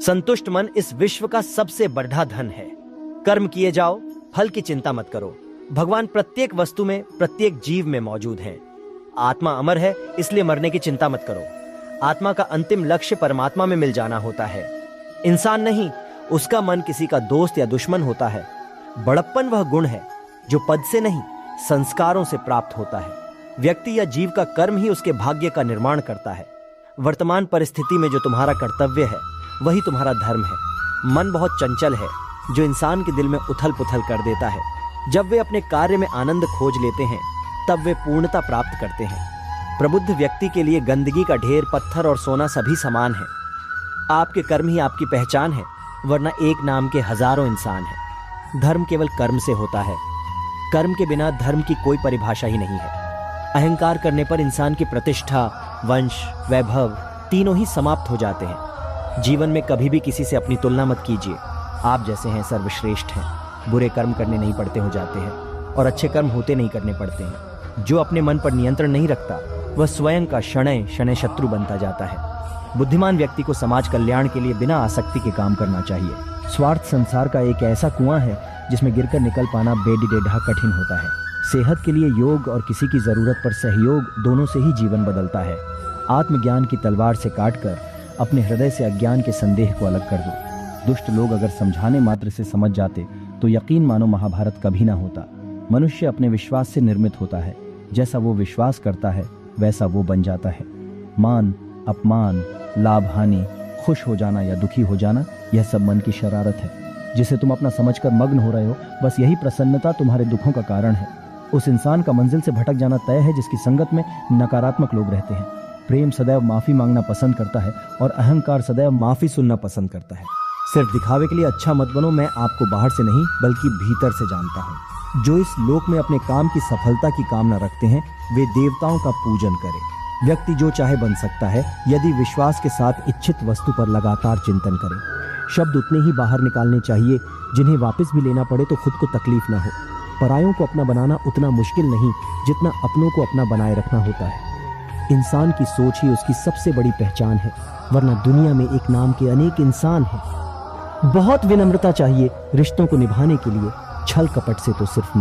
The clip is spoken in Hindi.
संतुष्ट मन इस विश्व का सबसे बड़ा धन है। कर्म किए जाओ, फल की चिंता मत करो। भगवान प्रत्येक वस्तु में, प्रत्येक जीव में मौजूद है। आत्मा अमर है, इसलिए मरने की चिंता मत करो। आत्मा का अंतिम लक्ष्य परमात्मा में मिल जाना होता है, इंसान नहीं। उसका मन किसी का दोस्त या दुश्मन होता है। बड़प्पन वह गुण है जो पद से नहीं, संस्कारों से प्राप्त होता है। व्यक्ति या जीव का कर्म ही उसके भाग्य का निर्माण करता है। वर्तमान परिस्थिति में जो तुम्हारा कर्तव्य है वही तुम्हारा धर्म है। मन बहुत चंचल है जो इंसान के दिल में उथल पुथल कर देता है। जब वे अपने कार्य में आनंद खोज लेते हैं तब वे पूर्णता प्राप्त करते हैं। प्रबुद्ध व्यक्ति के लिए गंदगी का ढेर, पत्थर और सोना सभी समान है। आपके कर्म ही आपकी पहचान है, वरना एक नाम के हजारों इंसान हैं। धर्म केवल कर्म से होता है। कर्म के बिना धर्म की कोई परिभाषा ही नहीं है। अहंकार करने पर इंसान की प्रतिष्ठा, वंश, वैभव तीनों ही समाप्त हो जाते हैं। जीवन में कभी भी किसी से अपनी तुलना मत कीजिए। आप जैसे हैं सर्वश्रेष्ठ हैं। बुरे कर्म करने नहीं पड़ते हो जाते हैं और अच्छे कर्म होते नहीं करने पड़ते हैं। जो अपने मन पर नियंत्रण नहीं रखता वह स्वयं का शनय शनय शत्रु बनता जाता है। बुद्धिमान व्यक्ति को समाज कल्याण के लिए बिना आसक्ति के काम करना चाहिए। स्वार्थ संसार का एक ऐसा कुआं है जिसमें गिरकर निकल पाना बेडिडेढ़ा कठिन होता है। सेहत के लिए योग और किसी की जरूरत पर सहयोग दोनों से ही जीवन बदलता है। आत्मज्ञान की तलवार से काटकर अपने हृदय से अज्ञान के संदेह को अलग कर दो। दुष्ट लोग अगर समझाने मात्र से समझ जाते तो यकीन मानो महाभारत कभी ना होता। मनुष्य अपने विश्वास से निर्मित होता है। जैसा वो विश्वास करता है वैसा वो बन जाता है। मान, अपमान, लाभ हानि, खुश हो जाना या दुखी हो जाना, यह सब मन की शरारत है जिसे तुम अपना समझकर मग्न हो रहे हो। बस यही प्रसन्नता तुम्हारे दुखों का कारण है। उस इंसान का मंजिल से भटक जाना तय है जिसकी संगत में नकारात्मक लोग रहते हैं। प्रेम सदैव माफी मांगना पसंद करता है और अहंकार सदैव माफी सुनना पसंद करता है। सिर्फ दिखावे के लिए अच्छा मत बनो। मैं आपको बाहर से नहीं बल्कि भीतर से जानता हूँ। जो इस लोक में अपने काम की सफलता की कामना रखते हैं वे देवताओं का पूजन करें। व्यक्ति जो चाहे बन सकता है यदि विश्वास के साथ इच्छित वस्तु पर लगातार चिंतन करे। शब्द उतने ही बाहर निकालने चाहिए जिन्हें वापस भी लेना पड़े तो खुद को तकलीफ ना हो। परायों को अपना बनाना उतना मुश्किल नहीं जितना अपनों को अपना बनाए रखना होता है। इंसान की सोच ही उसकी सबसे बड़ी पहचान है, वरना दुनिया में एक नाम के अनेक इंसान हैं। बहुत विनम्रता चाहिए रिश्तों को निभाने के लिए। छल कपट से तो सिर्फ